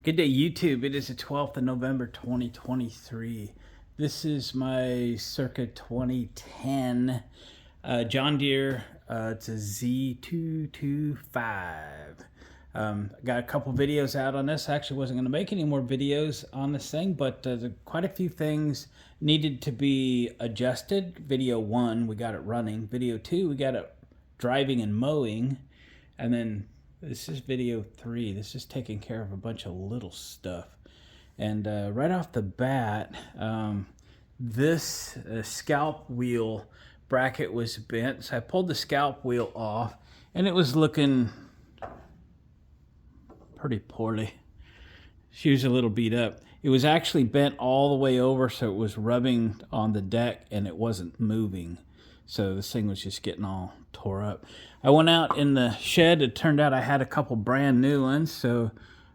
Good day, YouTube. It is the 12th of November, 2023. This is my circa 2010 John Deere. It's a Z225. Got a couple videos out on this. I actually wasn't going to make any more videos on this thing, but quite a few things needed to be adjusted. Video 1, we got it running. Video 2, we got it driving and mowing. And then this is video 3. This is taking care of a bunch of little stuff. And right off the bat, this scalp wheel bracket was bent. So I pulled the scalp wheel off, and it was looking pretty poorly. She was a little beat up. It was actually bent all the way over, so it was rubbing on the deck, and it wasn't moving. So this thing was just getting all tore up. I went out in the shed. It turned out I had a couple brand new ones. So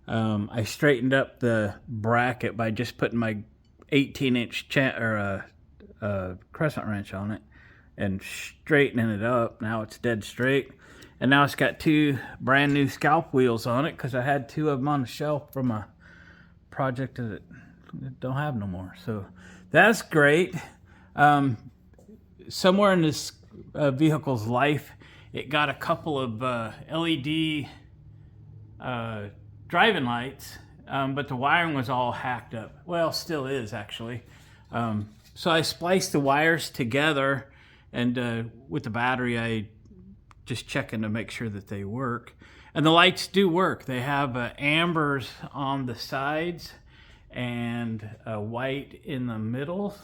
I straightened up the bracket by just putting my 18-inch crescent wrench on it and straightening it up. Now it's dead straight. And now it's got 2 brand new scalp wheels on it because I had 2 of them on the shelf from a project that don't have no more. So that's great. Somewhere in this vehicle's life, it got a couple of LED driving lights, but the wiring was all hacked up. Well, still is actually. So I spliced the wires together, and with the battery, I just checking to make sure that they work. And the lights do work. They have ambers on the sides and white in the middle.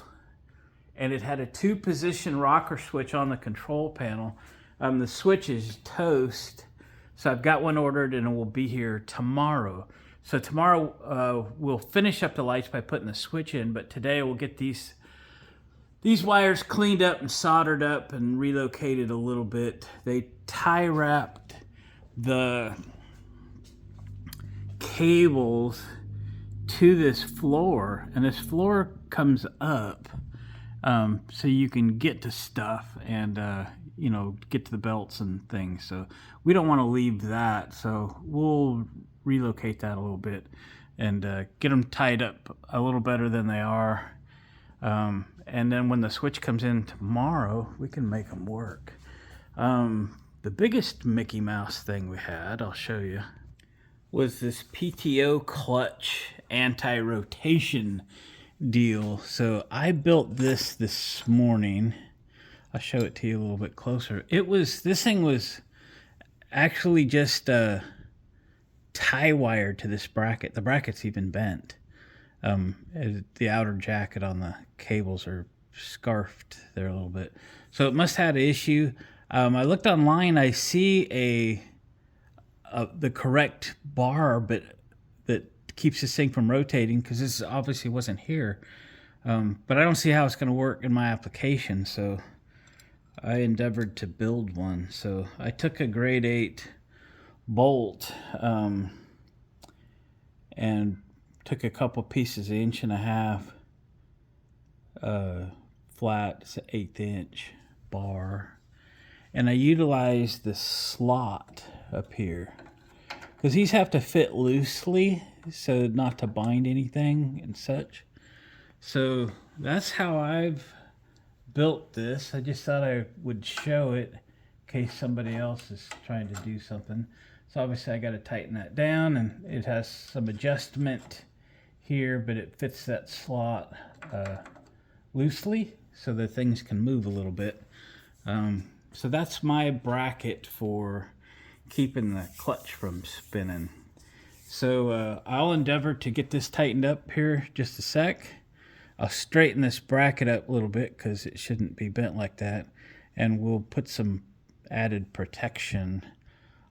And it had a 2-position rocker switch on the control panel. The switch is toast, so I've got one ordered and it will be here tomorrow. So tomorrow we'll finish up the lights by putting the switch in, but today we'll get these wires cleaned up and soldered up and relocated a little bit. They tie wrapped the cables to this floor, and this floor comes up. So you can get to stuff and, get to the belts and things. So we don't want to leave that. So we'll relocate that a little bit and get them tied up a little better than they are. And then when the switch comes in tomorrow, we can make them work. The biggest Mickey Mouse thing we had, I'll show you, was this PTO clutch anti-rotation deal. So I built this morning. I'll show it to you a little bit closer. This thing was actually just tie wired to this bracket. The bracket's even bent. The outer jacket on the cables are scarfed there a little bit. So it must have had an issue. I looked online. I see the correct bar, but that keeps this thing from rotating, because this obviously wasn't here. But I don't see how it's going to work in my application, so I endeavored to build one. So I took a grade 8 bolt and took a couple pieces, 1.5 inch flat, it's an 1/8 inch bar, and I utilized the slot up here because these have to fit loosely so not to bind anything and such. So that's how I've built this. I just thought I would show it in case somebody else is trying to do something. So obviously I got to tighten that down, and it has some adjustment here, but it fits that slot loosely so that things can move a little bit. So that's my bracket for keeping the clutch from spinning. So I'll endeavor to get this tightened up here just a sec. I'll straighten this bracket up a little bit because it shouldn't be bent like that, and we'll put some added protection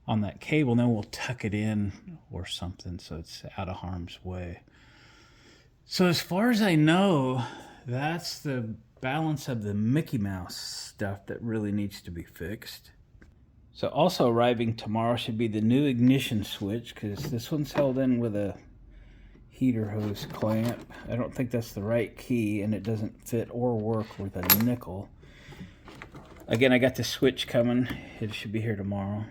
on that cable, and then we'll tuck it in or something so it's out of harm's way. So as far as I know, that's the balance of the Mickey Mouse stuff that really needs to be fixed. So also arriving tomorrow should be the new ignition switch, because this one's held in with a heater hose clamp. I don't think that's the right key, and it doesn't fit or work with a nickel. Again, I got the switch coming. It should be here tomorrow.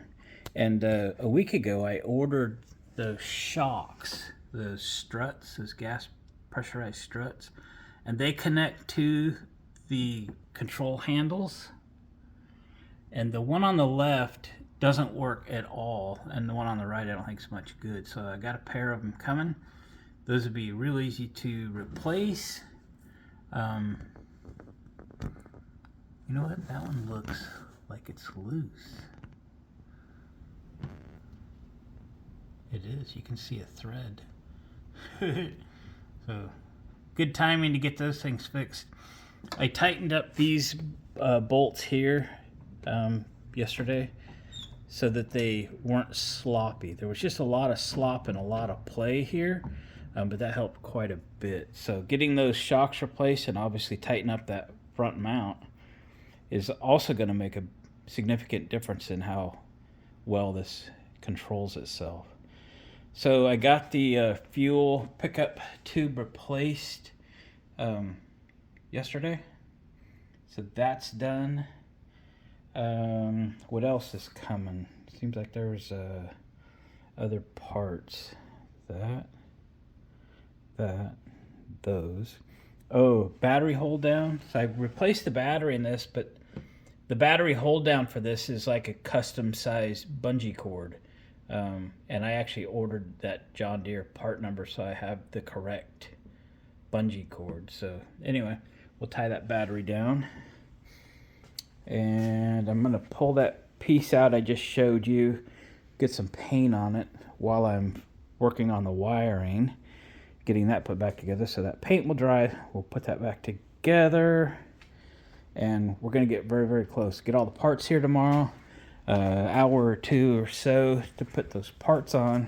And a week ago I ordered those shocks those struts, those gas pressurized struts, and they connect to the control handles. And the one on the left doesn't work at all, and the one on the right I don't think is much good. So I got a pair of them coming. Those would be real easy to replace. You know what? That one looks like it's loose. It is. You can see a thread. So good timing to get those things fixed. I tightened up these bolts here yesterday so that they weren't sloppy. There was just a lot of slop and a lot of play here, but that helped quite a bit. So getting those shocks replaced and obviously tighten up that front mount is also going to make a significant difference in how well this controls itself. So I got the fuel pickup tube replaced yesterday. So that's done. What else is coming? Seems like there's other parts. Those. Oh, battery hold down. So I replaced the battery in this, but the battery hold down for this is like a custom sized bungee cord. And I actually ordered that John Deere part number, so I have the correct bungee cord. So anyway, we'll tie that battery down. And I'm going to pull that piece out I just showed you, get some paint on it while I'm working on the wiring, getting that put back together. So that paint will dry. We'll put that back together. And we're going to get very, very close. Get all the parts here tomorrow. Hour or two or so to put those parts on,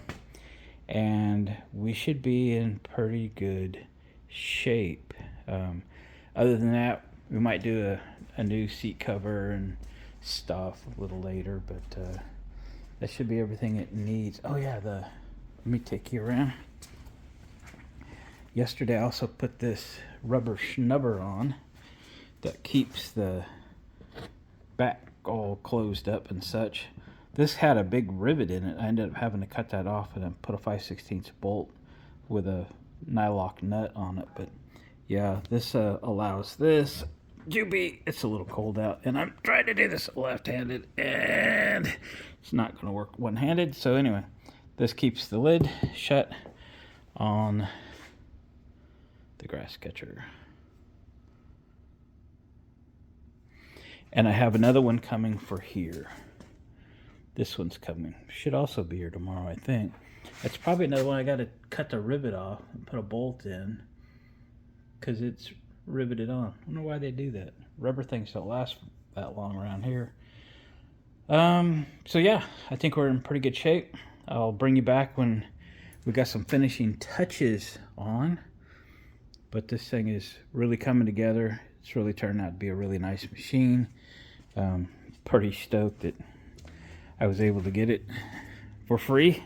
and we should be in pretty good shape. Other than that, we might do a new seat cover and stuff a little later, but that should be everything it needs. Oh yeah, let me take you around. Yesterday I also put this rubber snubber on that keeps the back all closed up and such. This had a big rivet in it. I ended up having to cut that off and then put a 5/16 bolt with a nylock nut on it. But yeah, this allows this to be, it's a little cold out, and I'm trying to do this left-handed, and it's not going to work one-handed. So anyway, this keeps the lid shut on the grass catcher. And I have another one coming for here. This one's coming. Should also be here tomorrow, I think. That's probably another one I got to cut the rivet off and put a bolt in, because it's riveted on. I wonder why they do that. Rubber things don't last that long around here. So yeah, I think we're in pretty good shape. I'll bring you back when we got some finishing touches on. But this thing is really coming together. It's really turned out to be a really nice machine. Pretty stoked that I was able to get it for free.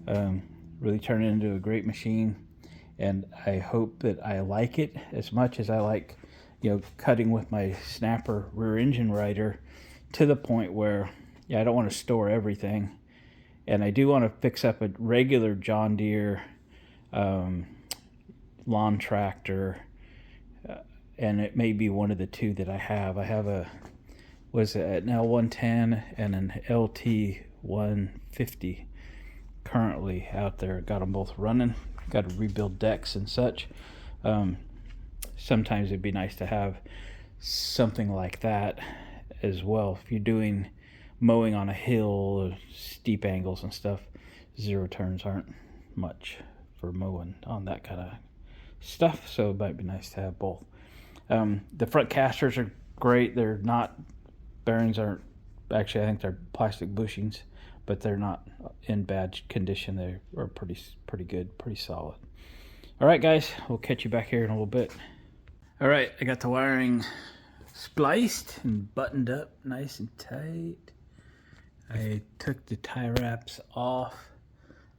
Really turned it into a great machine, and I hope that I like it as much as I like, cutting with my snapper rear engine rider, to the point where, I don't want to store everything, and I do want to fix up a regular John Deere lawn tractor. And it may be one of the two that I have. I have an L110 and an LT150 currently out there. Got them both running. Got to rebuild decks and such. Sometimes it'd be nice to have something like that as well. If you're doing mowing on a hill or steep angles and stuff, zero turns aren't much for mowing on that kind of stuff. So it might be nice to have both. The front casters are great. They're not, bearings aren't, actually I think they're plastic bushings, but they're not in bad condition. They are pretty good, pretty solid. All right, guys, we'll catch you back here in a little bit. All right, I got the wiring spliced and buttoned up nice and tight. I took the tie wraps off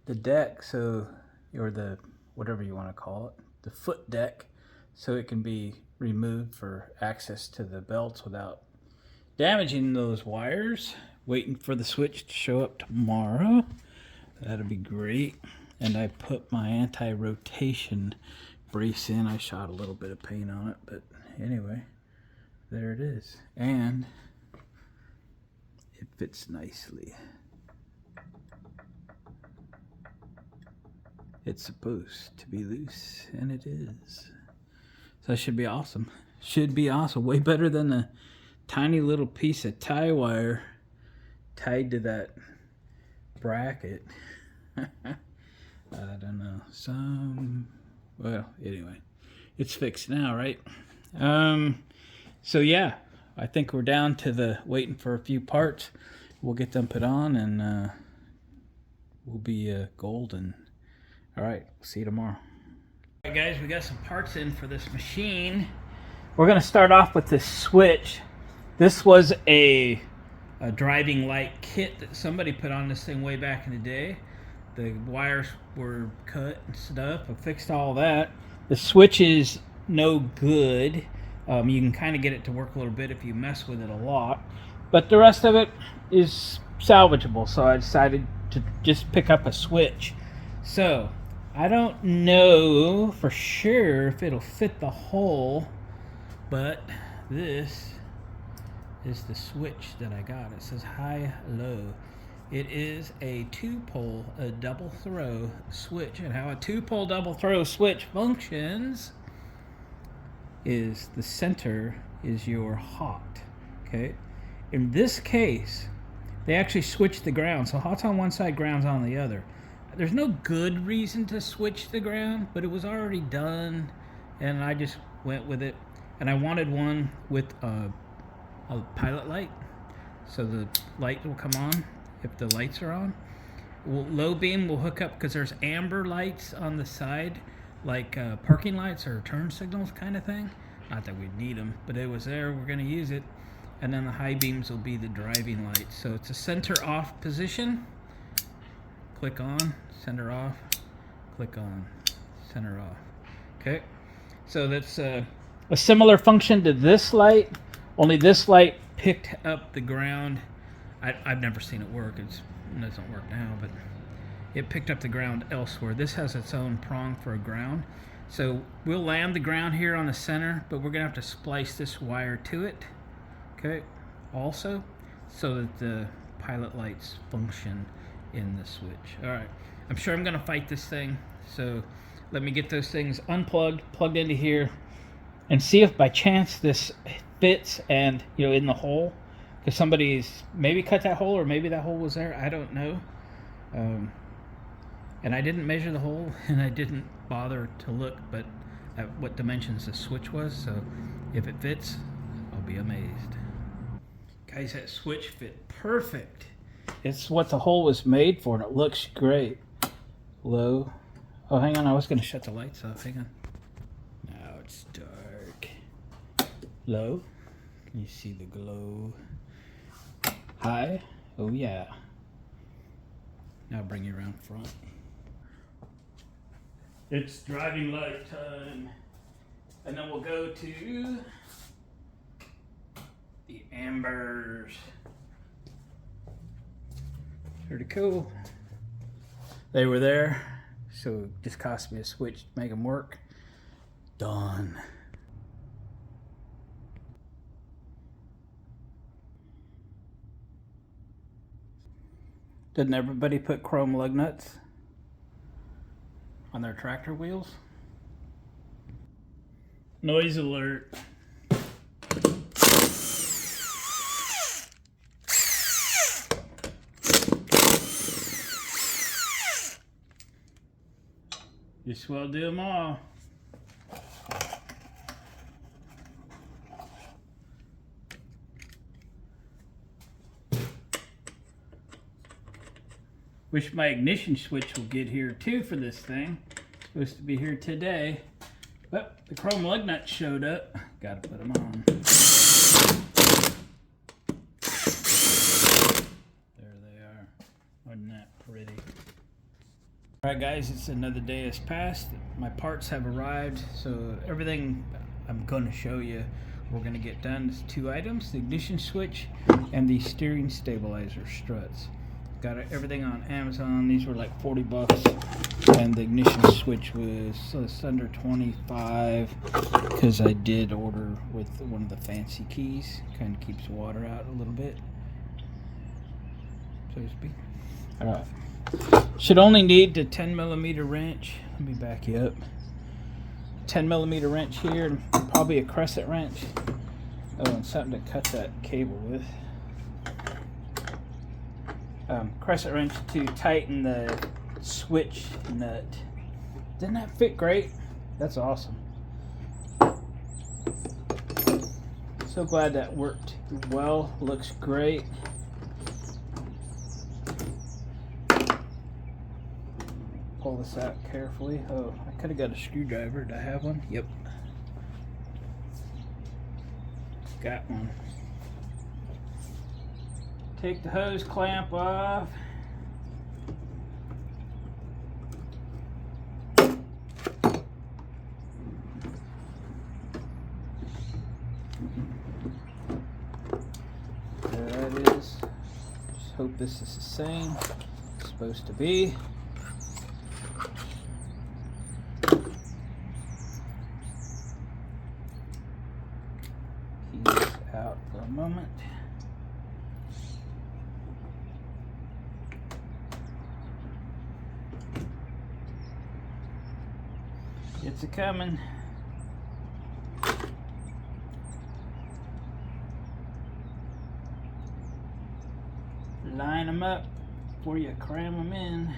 the deck, or the, whatever you want to call it, the foot deck, so it can be removed for access to the belts without damaging those wires. Waiting for the switch to show up tomorrow. That'll be great. and I put my anti-rotation brace in. I shot a little bit of paint on it, but anyway, there it is. And it fits nicely. It's supposed to be loose, and it is. So it should be awesome. Should be awesome. Way better than the tiny little piece of tie wire tied to that bracket. I don't know. Well, anyway, it's fixed now, right? So yeah, I think we're down to the waiting for a few parts. We'll get them put on, and we'll be golden. All right, see you tomorrow. All right, guys, we got some parts in for this machine. We're gonna start off with this switch. This was a driving light kit that somebody put on this thing way back in the day. The wires were cut and stuff. I fixed all that. The switch is no good. You can kind of get it to work a little bit if you mess with it a lot, but the rest of it is salvageable, so I decided to just pick up a switch. So I don't know for sure if it'll fit the hole, but this is the switch that I got. It says high, low. It is a 2-pole, a double throw switch. And how a 2-pole double throw switch functions is the center is your hot, okay? In this case, they actually switch the ground. So hot's on one side, ground's on the other. There's no good reason to switch the ground, but it was already done, and I just went with it. And I wanted one with a pilot light, so the light will come on if the lights are on. Low beam will hook up because there's amber lights on the side, like parking lights or turn signals kind of thing. Not that we'd need them, but it was there, we're going to use it. And then the high beams will be the driving lights. So it's a center off position. Click on, center off, click on, center off. Okay, so that's a similar function to this light, only this light picked up the ground. I've never seen it work. It doesn't work now, but it picked up the ground elsewhere. This has its own prong for a ground. So we'll land the ground here on the center, but we're gonna have to splice this wire to it, okay, also, so that the pilot lights function in the switch. All right, I'm sure I'm gonna fight this thing, so let me get those things unplugged, plugged into here, and see if by chance this fits and, you know, in the hole, because somebody's maybe cut that hole, or maybe that hole was there, I don't know. And I didn't measure the hole, and I didn't bother to look but at what dimensions the switch was, so if it fits, I'll be amazed. Guys, that switch fit perfect. It's what the hole was made for, and it looks great. Low. Oh, hang on, I was going to shut the lights off. Hang on. Now it's dark. Low. Can you see the glow? High. Oh, yeah. Now bring you around front. It's driving light time. And then we'll go to the ambers. Pretty cool. They were there, so it just cost me a switch to make them work. Done. Didn't everybody put chrome lug nuts on their tractor wheels? Noise alert. Just well do them all. Wish my ignition switch will get here too for this thing. It's supposed to be here today. But the chrome lug nuts showed up. Gotta put them on. There they are. Wasn't that pretty? Alright guys, it's another day has passed. My parts have arrived, so everything I'm going to show you we're going to get done is 2 items, the ignition switch and the steering stabilizer struts. Got everything on Amazon. These were like 40 bucks. And the ignition switch was just under 25 because I did order with one of the fancy keys. Kind of keeps water out a little bit, so to speak. Alright. Should only need the 10mm wrench. Let me back you up. 10mm wrench here, and probably a crescent wrench. Oh, and something to cut that cable with. Crescent wrench to tighten the switch nut. Didn't that fit great? That's awesome. So glad that worked well. Looks great. Pull this out carefully. Oh, I could have got a screwdriver. Do I have one? Yep. Got one. Take the hose clamp off. There that is. Just hope this is the same. It's supposed to be. Keys out for a moment. It's a coming. Line them up before you cram them in.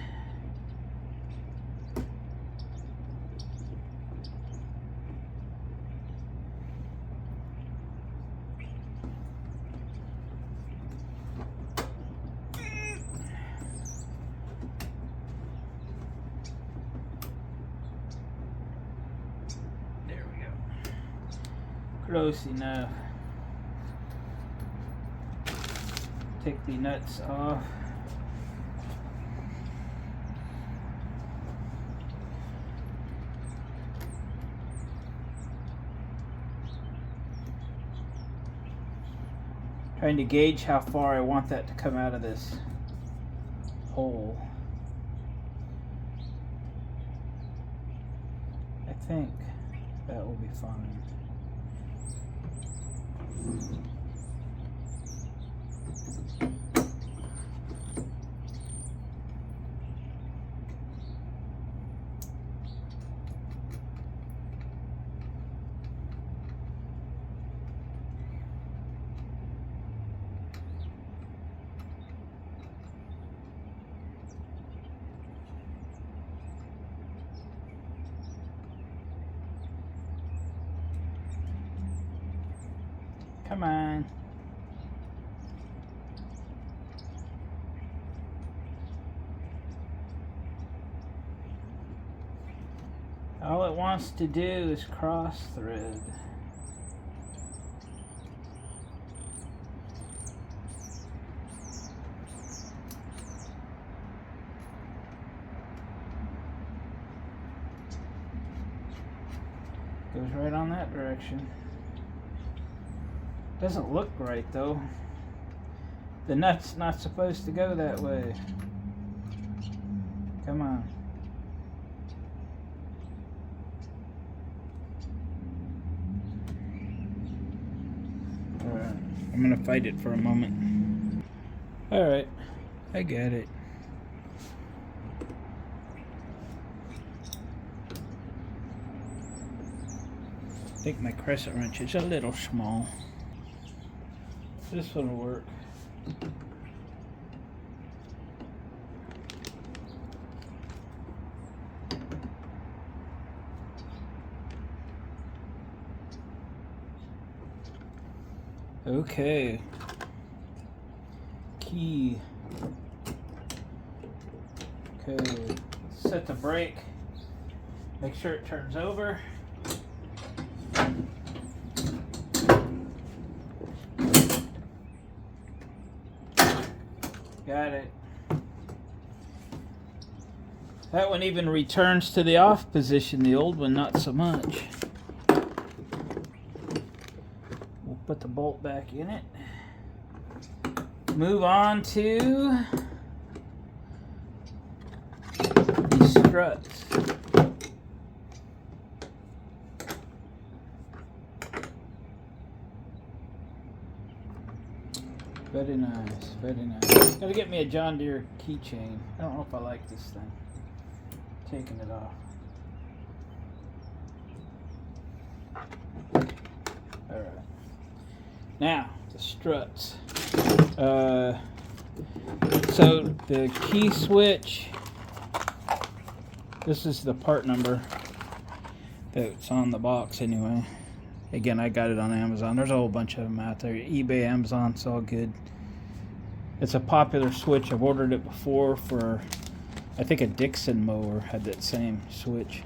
There we go. Close enough. Take the nuts off. Trying to gauge how far I want that to come out of this hole. I think that will be fine. Come on. All it wants to do is cross thread. Goes right on that direction. Doesn't look right though. The nut's not supposed to go that way. Come on. Alright, I'm gonna fight it for a moment. Alright, I got it. I think my crescent wrench is a little small. This one will work. Okay. Key. Okay. Set the brake. Make sure it turns over. Got it. That one even returns to the off position, the old one not so much. We'll put the bolt back in it. Move on to struts. Very nice, very nice. Gotta get me a John Deere keychain. I don't know if I like this thing. Taking it off. Alright. Now, the struts. So the key switch, this is the part number that's on the box anyway. Again, I got it on Amazon. There's a whole bunch of them out there. eBay, Amazon, it's all good. It's a popular switch. I've ordered it before for, I think a Dixon mower had that same switch.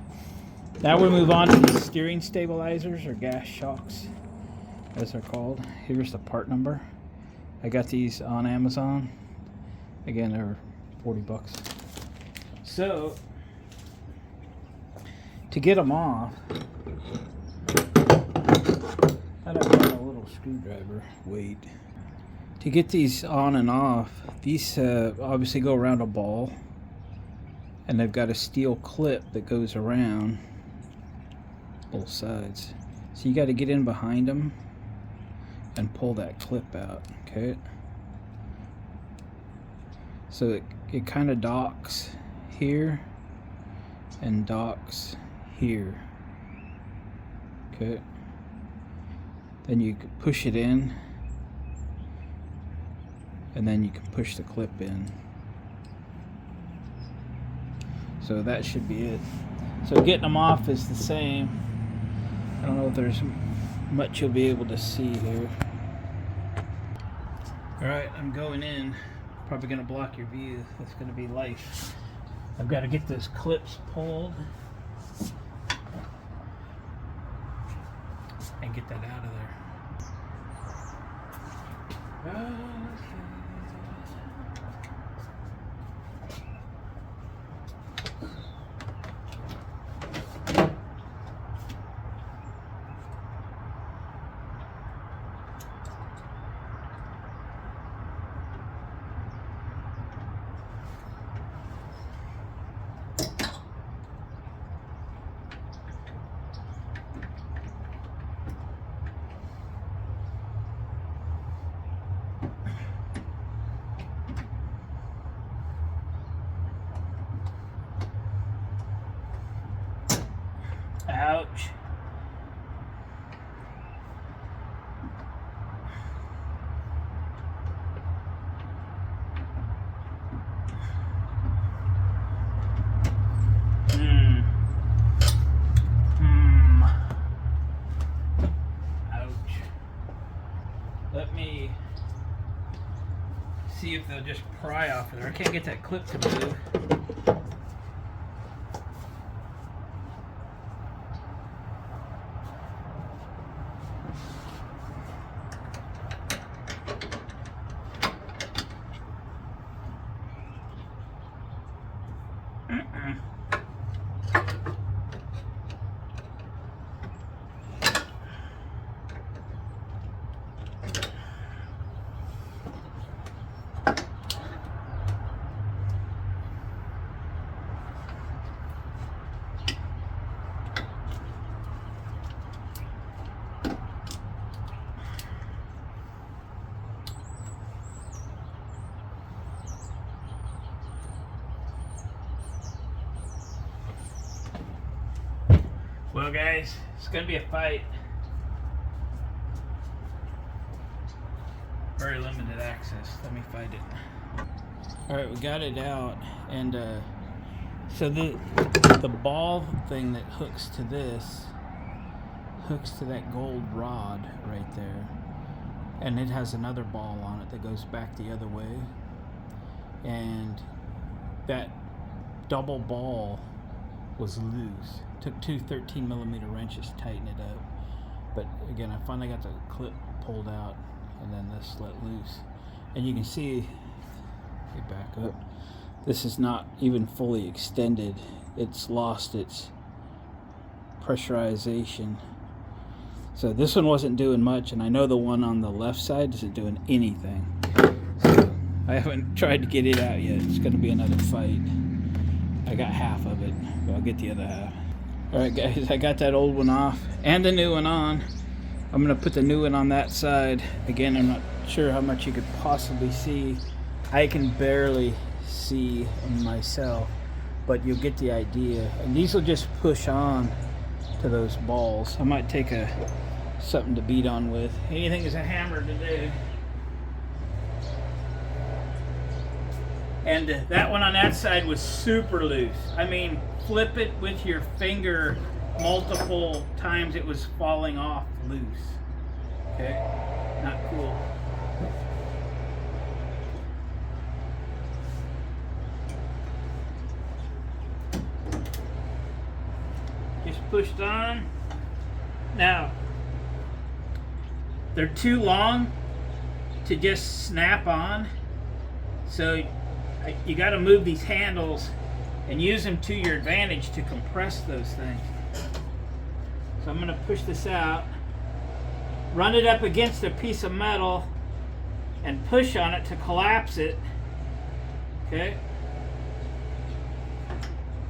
Now we move on to the steering stabilizers, or gas shocks, as they're called. Here's the part number. I got these on Amazon. Again, they're 40 bucks. So, to get them off, I don't have a little screwdriver. Wait. To get these on and off, these obviously go around a ball, and they've got a steel clip that goes around both sides. So you got to get in behind them and pull that clip out. Okay. So it kind of docks here and docks here. Okay. Then you can push it in, and then you can push the clip in. So that should be it. So getting them off is the same. I don't know if there's much you'll be able to see here. Alright, I'm going in. Probably going to block your view. It's going to be life. I've got to get those clips pulled and get that out of there. Ouch. Ouch. Let me see if they'll just pry off of there. I can't get that clip to move. Well guys, it's gonna be a fight. Very limited access. Let me fight it. Alright, we got it out, and so the ball thing that hooks to this hooks to that gold rod right there, and it has another ball on it that goes back the other way, and that double ball was loose. Took two 13mm wrenches to tighten it up, but again, I finally got the clip pulled out, and then this let loose. And you can see, get back up, this is not even fully extended. It's lost its pressurization. So this one wasn't doing much, and I know the one on the left side isn't doing anything. So I haven't tried to get it out yet. It's going to be another fight. I got half of it, but I'll get the other half. Alright guys, I got that old one off and the new one on. I'm going to put the new one on that side. Again, I'm not sure how much you could possibly see. I can barely see myself, but you'll get the idea. And these will just push on to those balls. I might take something to beat on with. Anything is a hammer to do. And that one on that side was super loose. I mean, flip it with your finger multiple times, it was falling off loose. Okay, not cool. Just pushed on. Now, they're too long to just snap on, so you got to move these handles and use them to your advantage to compress those things. So I'm going to push this out, run it up against a piece of metal, and push on it to collapse it. Okay?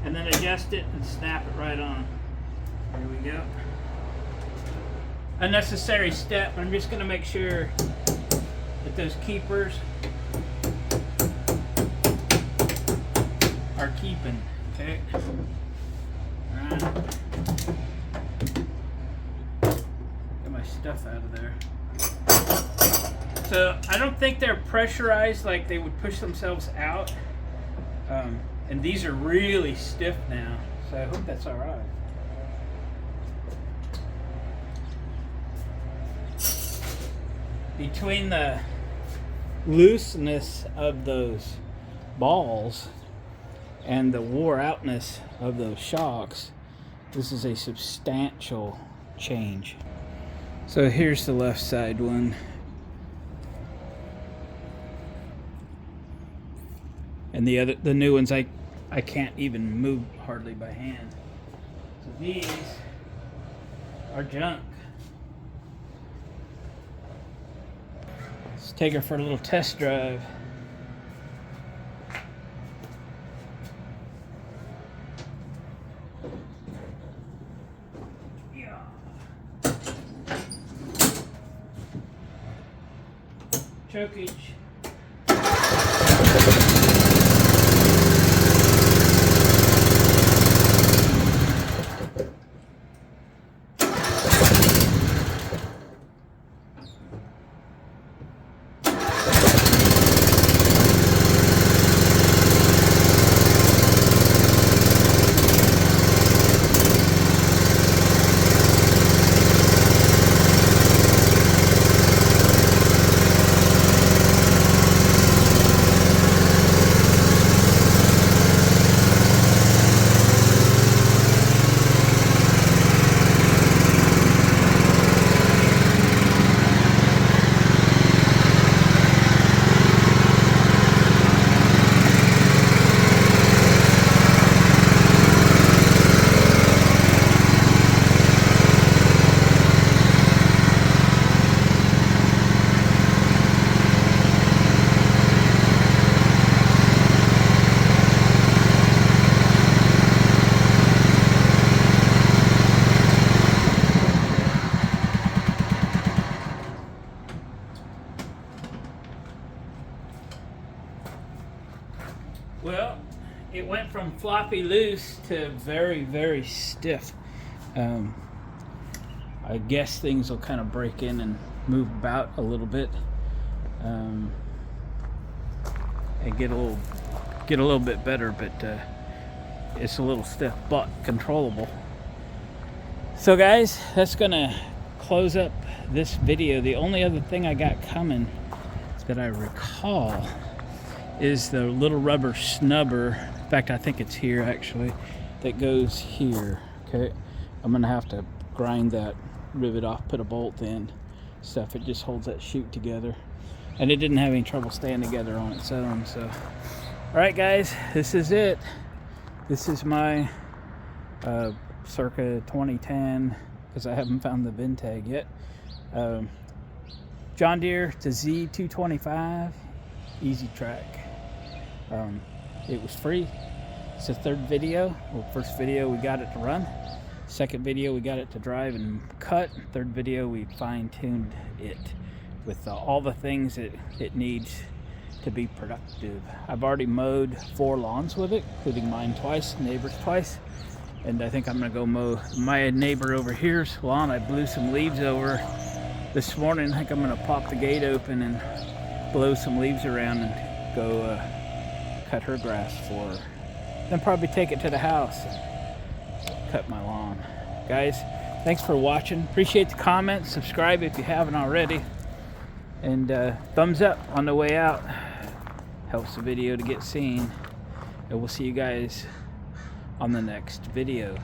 And then adjust it and snap it right on. There we go. Unnecessary step, but I'm just going to make sure that those keepers are keeping. Okay? Alright. Get my stuff out of there. So I don't think they're pressurized like they would push themselves out. And these are really stiff now, so I hope that's alright. Between the looseness of those balls and the wore outness of those shocks, this is a substantial change. So here's the left side one. And the new ones I can't even move hardly by hand. So these are junk. Let's take her for a little test drive. Chokage. Well, it went from floppy loose to very, very stiff. I guess things will kind of break in and move about a little bit, and get a little bit better, but it's a little stiff but controllable. So guys, that's gonna close up this video. The only other thing I got coming that I recall is the little rubber snubber. In fact, I think it's here actually, that goes here. Okay, I'm gonna have to grind that rivet off, put a bolt in, stuff. It just holds that chute together, and it didn't have any trouble staying together on its own. So, all right, guys, this is it. This is my circa 2010, because I haven't found the VIN tag yet. John Deere Z225 Easy Track. It was free, It's the third video. Well, first video we got it to run. Second video we got it to drive and cut. Third video we fine-tuned it with all the things that it needs to be productive. I've already mowed 4 lawns with it, including mine twice, neighbors twice, and I think I'm gonna go mow my neighbor over here's lawn. I blew some leaves over this morning. I think I'm gonna pop the gate open and blow some leaves around and go cut her grass for her. Then probably take it to the house and cut my lawn. Guys, thanks for watching. Appreciate the comments. Subscribe if you haven't already. And thumbs up on the way out. Helps the video to get seen. And we'll see you guys on the next video.